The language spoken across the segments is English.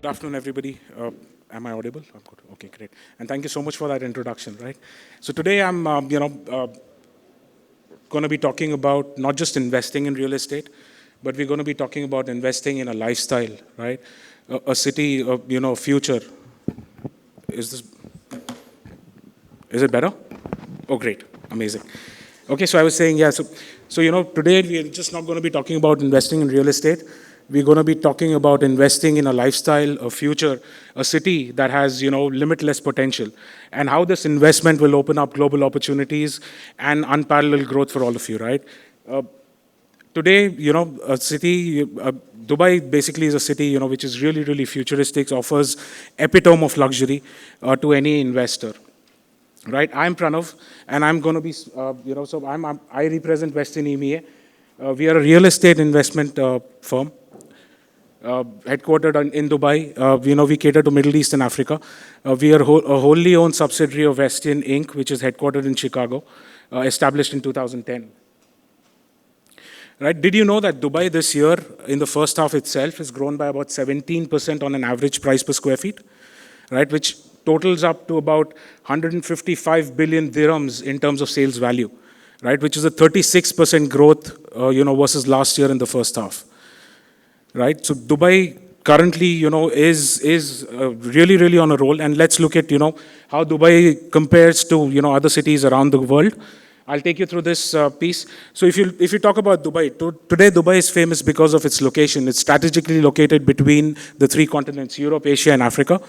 Good afternoon, everybody. Am I audible? I'm good. Okay, great. And thank you so much for that introduction, right? So today I'm, going to be talking about not just investing in real estate, but we're going to be talking about investing in a lifestyle, right? A city, future. Is this? Is it better? Oh, great. Amazing. Okay, so I was saying, yeah, so today we're just not going to be talking about investing in real estate. We're going to be talking about investing in a lifestyle, a future, a city that has, limitless potential, and how this investment will open up global opportunities and unparalleled growth for all of you, right? Uh, Today, a city, Dubai basically is a city, which is really, really futuristic, offers epitome of luxury to any investor. Right, I'm Pranav, and I'm going to be, so I represent Vestian MEA. We are a real estate investment firm headquartered in Dubai. We cater to Middle East and Africa. We are a wholly owned subsidiary of Vestian Inc., which is headquartered in Chicago, established in 2010. Right? Did you know that Dubai this year, in the first half itself, has grown by about 17% on an average price per square feet, right? Which totals up to about 155 billion dirhams in terms of sales value, right? Which is a 36% growth, versus last year in the first half, right? So Dubai currently, is really, really on a roll. And let's look at, how Dubai compares to, other cities around the world. I'll take you through this piece. So if you talk about Dubai, today Dubai is famous because of its location. It's strategically located between the three continents, Europe, Asia, and Africa,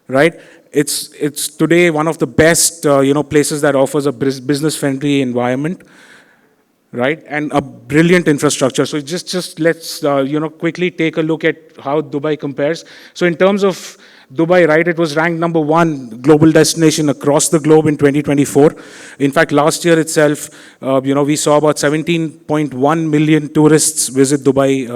right? It's today one of the best, places that offers a business-friendly environment, right? And a brilliant infrastructure. So just let's, quickly take a look at how Dubai compares. So in terms of Dubai, right, it was ranked number one global destination across the globe in 2024. In fact, last year itself, we saw about 17.1 million tourists visit Dubai,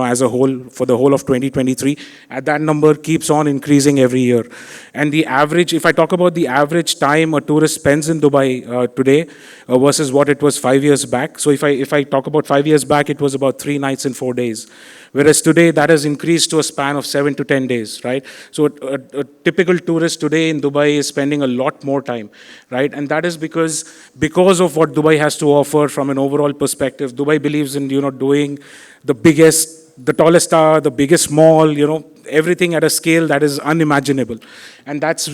as a whole for the whole of 2023. And that number keeps on increasing every year. And the average, if I talk about the average time a tourist spends in Dubai today versus what it was 5 years back. So if I talk about 5 years back, it was about 3 nights and 4 days. Whereas today, that has increased to a span of 7 to 10 days, right? So a typical tourist today in Dubai is spending a lot more time, right? And that is because of what Dubai has to offer from an overall perspective. Dubai believes in, doing the biggest, the tallest tower, the biggest mall, everything at a scale that is unimaginable. And that's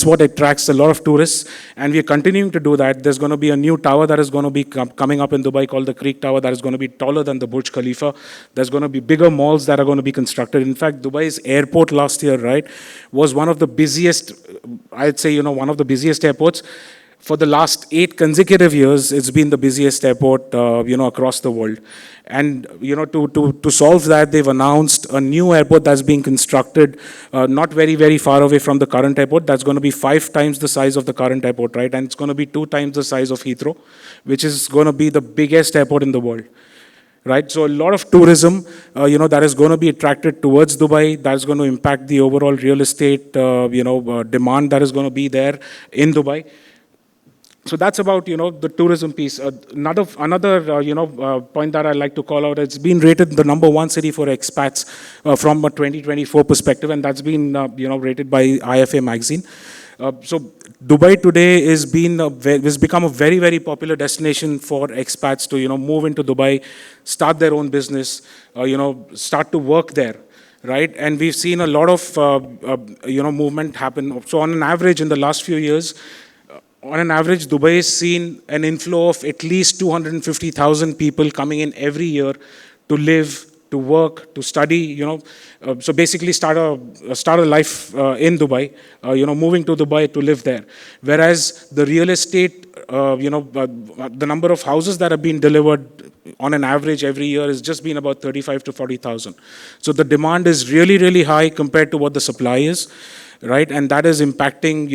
what attracts a lot of tourists. And we are continuing to do that. There's going to be a new tower that is going to be coming up in Dubai called the Creek Tower that is going to be taller than the Burj Khalifa. There's going to be bigger malls that are going to be constructed. In fact, Dubai's airport last year, right, was one of the busiest, I'd say, one of the busiest airports. For the last 8 consecutive years, it's been the busiest airport, across the world. And, to solve that, they've announced a new airport that's being constructed not very, very far away from the current airport. That's going to be 5 times the size of the current airport, right? And it's going to be 2 times the size of Heathrow, which is going to be the biggest airport in the world. Right, so a lot of tourism, that is going to be attracted towards Dubai. That is going to impact the overall real estate, demand that is going to be there in Dubai. So that's about, the tourism piece. Another point that I'd like to call out, it's been rated the number 1 city for expats from a 2024 perspective, and that's been, rated by IFA magazine. So Dubai today has become a very, very popular destination for expats to, move into Dubai, start their own business, start to work there. Right, and we've seen a lot of, movement happen. So on an average, in the last few years, on an average, Dubai has seen an inflow of at least 250,000 people coming in every year to live, to work, to study, so basically start a life in Dubai, moving to Dubai to live there. Whereas the real estate, the number of houses that have been delivered on an average every year has just been about 35 to 40,000. So the demand is really, really high compared to what the supply is. Right, and that is impacting,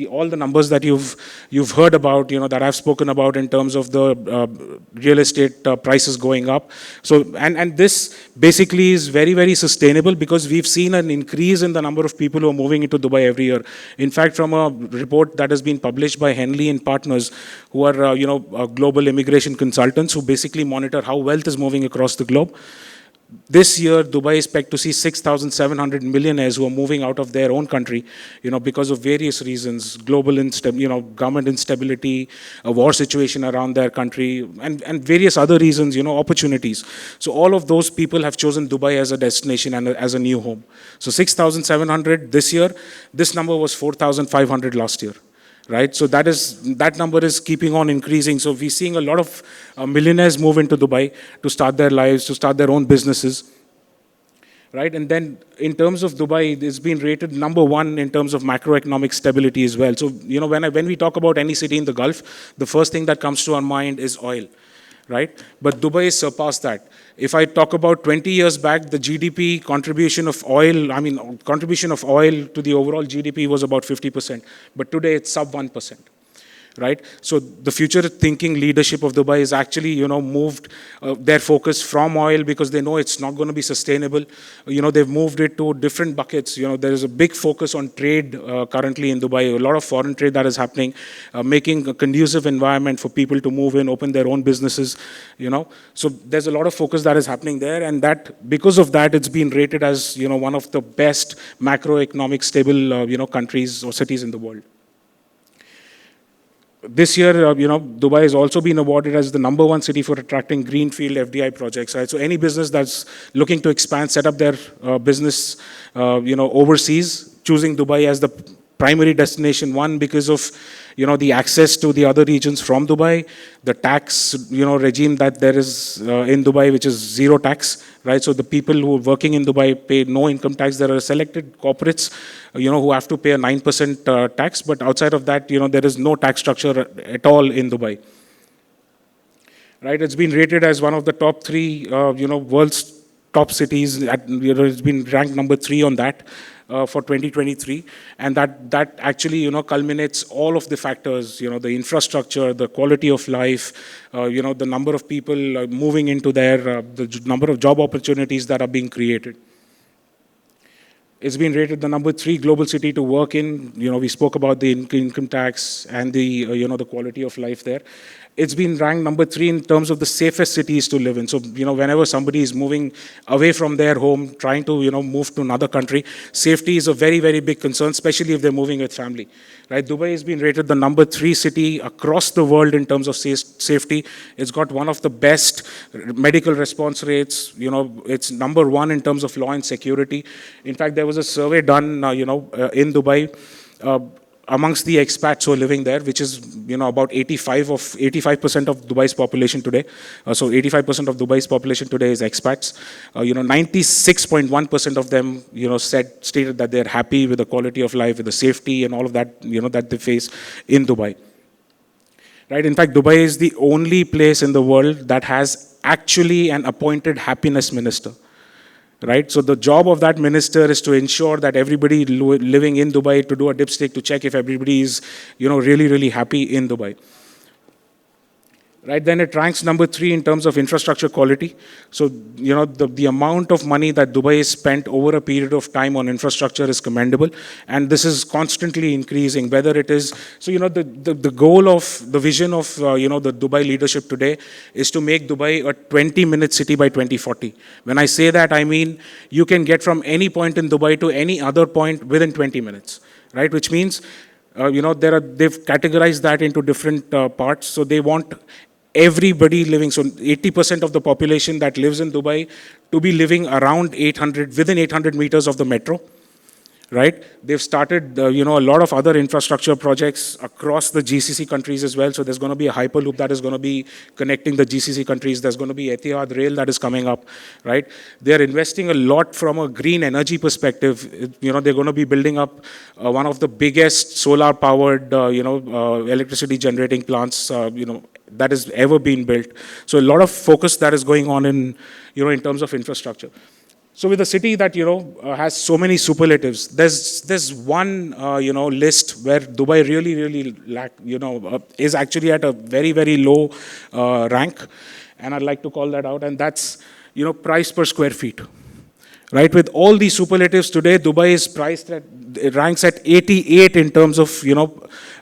all the numbers that you've heard about, that I've spoken about in terms of the real estate prices going up. So, and this basically is very, very sustainable because we've seen an increase in the number of people who are moving into Dubai every year. In fact, from a report that has been published by Henley and Partners, who are, global immigration consultants who basically monitor how wealth is moving across the globe. This year, Dubai is pegged to see 6,700 millionaires who are moving out of their own country, because of various reasons, global government instability, a war situation around their country, and various other reasons, opportunities. So all of those people have chosen Dubai as a destination and as a new home. So 6,700 this year, this number was 4,500 last year. Right, so that number is keeping on increasing. So we're seeing a lot of millionaires move into Dubai to start their lives, to start their own businesses, right? And then in terms of Dubai, it's been rated number one in terms of macroeconomic stability as well. So when we talk about any city in the Gulf, the first thing that comes to our mind is oil, right? But Dubai has surpassed that. If I talk about 20 years back, the GDP contribution of oil, contribution of oil to the overall GDP was about 50%, but today it's sub 1%. Right? So the future thinking leadership of Dubai is actually, moved their focus from oil because they know it's not going to be sustainable. They've moved it to different buckets. There is a big focus on trade currently in Dubai, a lot of foreign trade that is happening, making a conducive environment for people to move in, open their own businesses, So there's a lot of focus that is happening there, and that because of that, it's been rated as, one of the best macroeconomic stable, countries or cities in the world. This year, Dubai has also been awarded as the number one city for attracting greenfield FDI projects. Right? So any business that's looking to expand, set up their business, overseas, choosing Dubai as the primary destination. One, because of the access to the other regions from Dubai, the tax regime that there is in Dubai, which is zero tax, right? So the people who are working in Dubai pay no income tax. There are selected corporates, who have to pay a 9% tax, but outside of that, there is no tax structure at all in Dubai. Right? It's been rated as one of the top three, world's top cities. It's been ranked number 3 on that. For 2023, and that actually culminates all of the factors, the infrastructure, the quality of life, the number of people moving into there, the number of job opportunities that are being created. It's been rated the number 3 global city to work in. We spoke about the income tax and the the quality of life there. It's been ranked number 3 in terms of the safest cities to live in. So, whenever somebody is moving away from their home, trying to, move to another country, safety is a very, very big concern, especially if they're moving with family. Right? Dubai has been rated the number 3 city across the world in terms of safety. It's got one of the best medical response rates. It's number 1 in terms of law and security. In fact, there was a survey done, in Dubai, amongst the expats who are living there, which is about 85% of Dubai's population today. So 85% of Dubai's population today is expats. 96.1% of them stated that they're happy with the quality of life, with the safety and all of that that they face in Dubai. Right? In fact, Dubai is the only place in the world that has actually an appointed happiness minister. Right? So the job of that minister is to ensure that everybody living in Dubai, to do a dipstick to check if everybody is, really, really happy in Dubai. Right, then it ranks number 3 in terms of infrastructure quality. So, the amount of money that Dubai has spent over a period of time on infrastructure is commendable. And this is constantly increasing, whether it is, so, the goal of, the vision of, the Dubai leadership today is to make Dubai a 20-minute city by 2040. When I say that, I mean, you can get from any point in Dubai to any other point within 20 minutes, right? Which means, they've categorized that into different parts. So they want everybody living, so 80% of the population that lives in Dubai to be living around within 800 meters of the metro, right? They've started, a lot of other infrastructure projects across the GCC countries as well. So there's going to be a hyperloop that is going to be connecting the GCC countries. There's going to be Etihad rail that is coming up, right? They're investing a lot from a green energy perspective. They're going to be building up one of the biggest solar-powered, electricity generating plants, that has ever been built. So a lot of focus that is going on in, in terms of infrastructure. So with a city that, has so many superlatives, there's one, list where Dubai really, really is actually at a very, very low rank. And I'd like to call that out. And that's, price per square feet. Right? With all these superlatives today, Dubai is priced at, it ranks at 88 in terms of,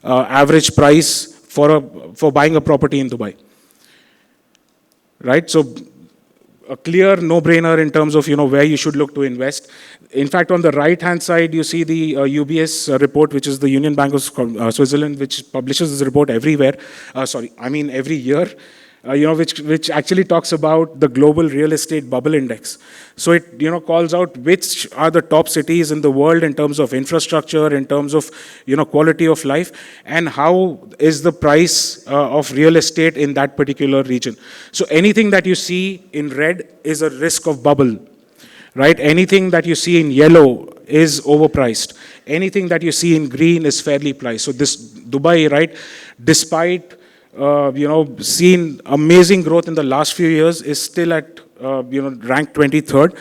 average price for buying a property in Dubai. Right? So a clear no-brainer in terms of, where you should look to invest. In fact, on the right-hand side, you see the UBS report, which is the Union Bank of Switzerland, which publishes this report every year, which actually talks about the global real estate bubble index. So it, calls out which are the top cities in the world in terms of infrastructure, in terms of, quality of life, and how is the price of real estate in that particular region. So anything that you see in red is a risk of bubble, right? Anything that you see in yellow is overpriced. Anything that you see in green is fairly priced. So this Dubai, right, despite seen amazing growth in the last few years, is still at, ranked 23rd.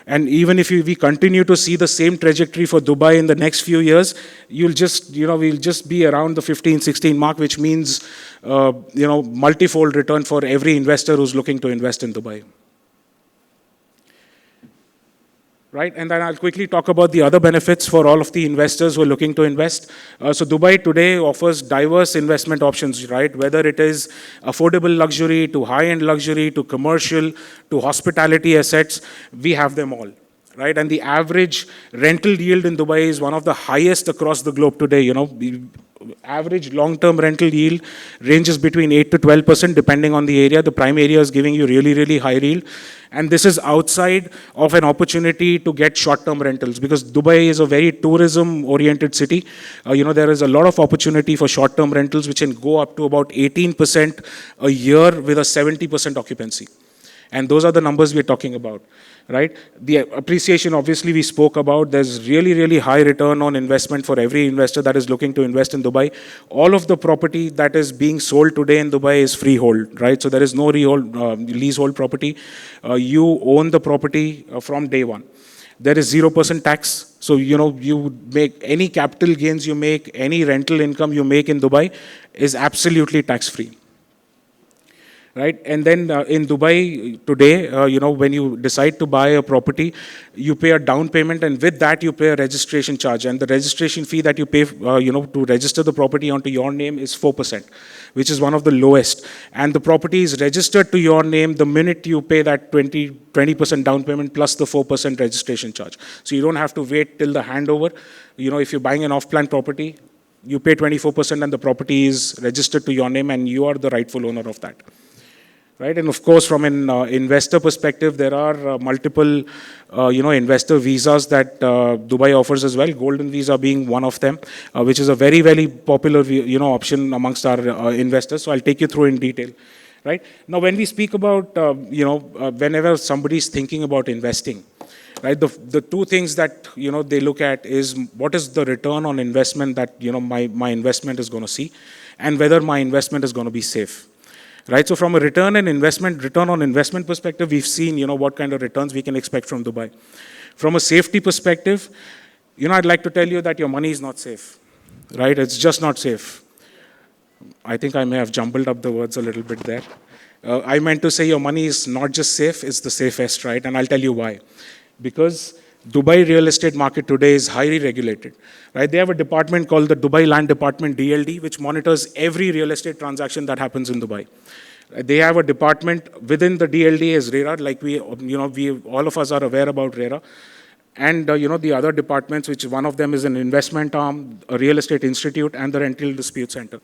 And even if we continue to see the same trajectory for Dubai in the next few years, we'll just be around the 15, 16 mark, which means, multifold return for every investor who's looking to invest in Dubai. Right, and then I'll quickly talk about the other benefits for all of the investors who are looking to invest. So Dubai today offers diverse investment options, right? Whether it is affordable luxury, to high-end luxury, to commercial, to hospitality assets, we have them all, right? And the average rental yield in Dubai is one of the highest across the globe today. The average long-term rental yield ranges between 8 to 12%, depending on the area. The prime area is giving you really, really high yield. And this is outside of an opportunity to get short-term rentals, because Dubai is a very tourism-oriented city. There is a lot of opportunity for short-term rentals, which can go up to about 18% a year with a 70% occupancy. And those are the numbers we're talking about, right? The appreciation, obviously, we spoke about. There's really, really high return on investment for every investor that is looking to invest in Dubai. All of the property that is being sold today in Dubai is freehold, right? So there is no leasehold property. You own the property from day one. There is 0% tax. So, you make any capital gains you make, any rental income you make in Dubai is absolutely tax-free. Right, and then in Dubai today, when you decide to buy a property, you pay a down payment, and with that you pay a registration charge. And the registration fee that you pay, to register the property onto your name is 4%, which is one of the lowest. And the property is registered to your name the minute you pay that 20% down payment plus the 4% registration charge. So you don't have to wait till the handover. If you're buying an off-plan property, you pay 24% and the property is registered to your name, and you are the rightful owner of that. Right, and of course, from an investor perspective, there are multiple, investor visas that Dubai offers as well. Golden visa being one of them, which is a very, very popular, option amongst our investors. So I'll take you through in detail. Right now, when we speak about, whenever somebody is thinking about investing, right, the two things that they look at is what is the return on investment that my investment is going to see, and whether my investment is going to be safe. Right, so from a return on investment perspective, we've seen, what kind of returns we can expect from Dubai. From a safety perspective, I'd like to tell you that your money is not safe, right? It's just not safe. I think I may have jumbled up the words a little bit there. I meant to say your money is not just safe, it's the safest, right? And I'll tell you why. Because Dubai real estate market today is highly regulated, right? They have a department called the Dubai Land Department, DLD, which monitors every real estate transaction that happens in Dubai. They have a department within the DLD as RERA, like we all of us are aware about RERA. And, the other departments, which one of them is an investment arm, a real estate institute, and the rental dispute center.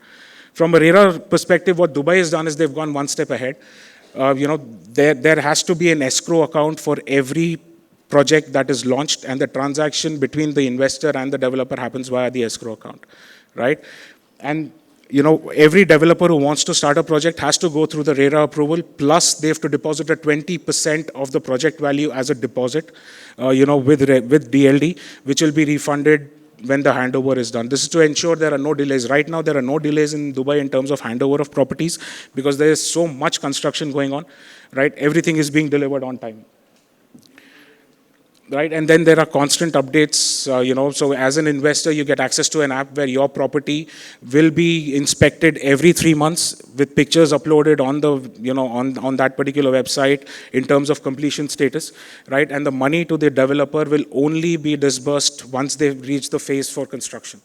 From a RERA perspective, what Dubai has done is they've gone one step ahead. There has to be an escrow account for every project that is launched, and the transaction between the investor and the developer happens via the escrow account, right? And, every developer who wants to start a project has to go through the RERA approval, plus they have to deposit a 20% of the project value as a deposit, with DLD, which will be refunded when the handover is done. This is to ensure there are no delays. Right now, there are no delays in Dubai in terms of handover of properties, because there is so much construction going on, right? Everything is being delivered on time. Right, and then there are constant updates, so as an investor, you get access to an app where your property will be inspected every 3 months with pictures uploaded on the, on that particular website in terms of completion status, right? And the money to the developer will only be disbursed once they've reached the phase for construction,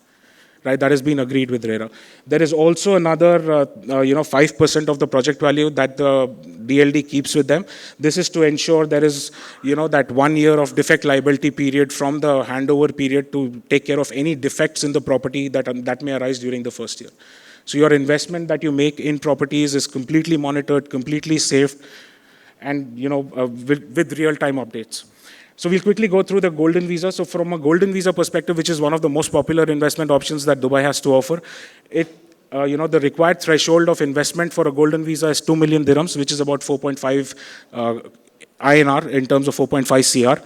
right? That has been agreed with RERA. There is also another, 5% of the project value that the DLD keeps with them. This is to ensure there is, that 1 year of defect liability period from the handover period to take care of any defects in the property that may arise during the first year. So your investment that you make in properties is completely monitored, completely safe, and with real-time updates. So we'll quickly go through the golden visa. So from a golden visa perspective, which is one of the most popular investment options that Dubai has to offer, the required threshold of investment for a golden visa is 2 million dirhams, which is about 4.5 INR in terms of 4.5 CR,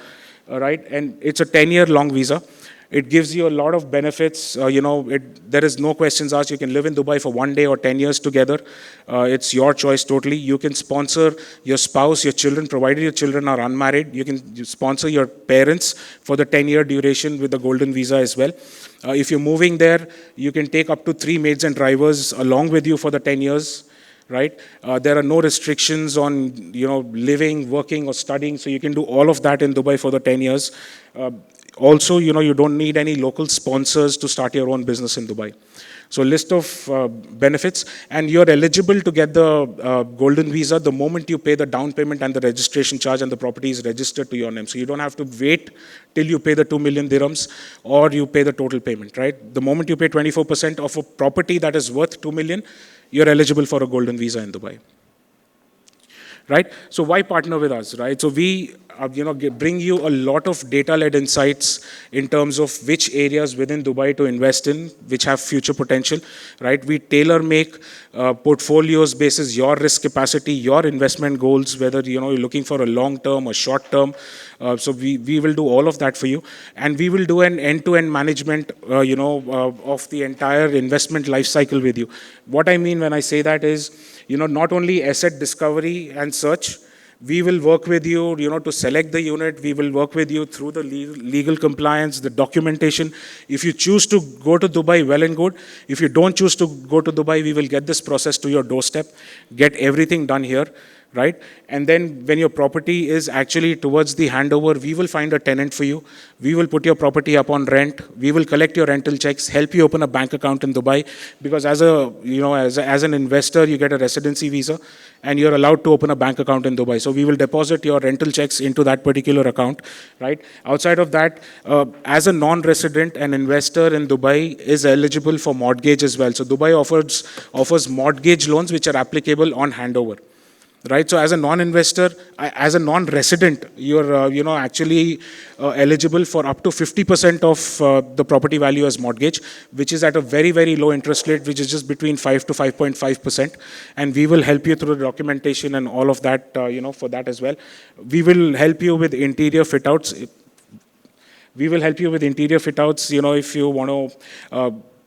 right? And it's a 10-year long visa. It gives you a lot of benefits. There is no questions asked. You can live in Dubai for 1 day or 10 years together. It's your choice totally. You can sponsor your spouse, your children, provided your children are unmarried. You can sponsor your parents for the 10-year duration with the golden visa as well. If you're moving there, you can take up to 3 maids and drivers along with you for the 10 years. Right? There are no restrictions on, living, working, or studying. So you can do all of that in Dubai for the 10 years. Also, you don't need any local sponsors to start your own business in Dubai. So list of benefits, and you're eligible to get the golden visa the moment you pay the down payment and the registration charge and the property is registered to your name. So you don't have to wait till you pay the 2 million dirhams or you pay the total payment, right? The moment you pay 24% of a property that is worth 2 million, you're eligible for a golden visa in Dubai. Right? So why partner with us, right? So we bring you a lot of data-led insights in terms of which areas within Dubai to invest in, which have future potential, right? We tailor-make portfolios basis your risk capacity, your investment goals, whether you're looking for a long-term or short-term. So we will do all of that for you, and we will do an end-to-end management, of the entire investment life cycle with you. What I mean when I say that is, not only asset discovery and search, we will work with you, to select the unit. We will work with you through the legal compliance, the documentation. If you choose to go to Dubai, well and good. If you don't choose to go to Dubai, we will get this process to your doorstep, get everything done here, right? And then when your property is actually towards the handover, we will find a tenant for you. We will put your property up on rent. We will collect your rental checks, help you open a bank account in Dubai, because as an investor, you get a residency visa and you're allowed to open a bank account in Dubai. So we will deposit your rental checks into that particular account, right? Outside of that, as a non-resident, an investor in Dubai is eligible for mortgage as well. So Dubai offers mortgage loans which are applicable on handover. Right, so as a non-investor, as a non-resident, you're actually eligible for up to 50% of the property value as mortgage, which is at a very, very low interest rate, which is just between 5 to 5.5%. And we will help you through the documentation and all of that, for that as well. We will help you with interior fit-outs. If you want to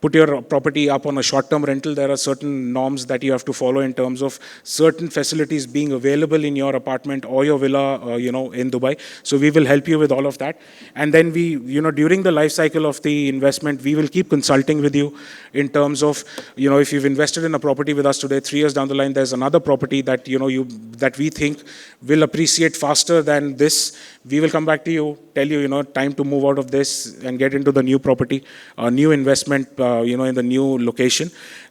put your property up on a short-term rental, there are certain norms that you have to follow in terms of certain facilities being available in your apartment or your villa, in Dubai. So we will help you with all of that. And then we, during the life cycle of the investment, we will keep consulting with you in terms of, if you've invested in a property with us today, 3 years down the line, there's another property that, that we think will appreciate faster than this. We will come back to you, tell you, time to move out of this and get into the new property, new investment, in the new location.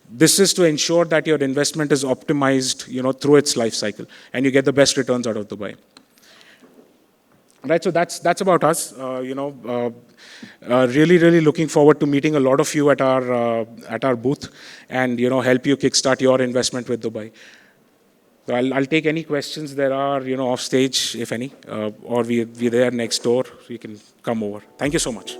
This is to ensure that your investment is optimized, through its life cycle, and you get the best returns out of Dubai. Right, so that's about us. Really, really looking forward to meeting a lot of you at our booth, and help you kickstart your investment with Dubai. So I'll take any questions there are, off stage, if any, or we're there next door. You can come over. Thank you so much.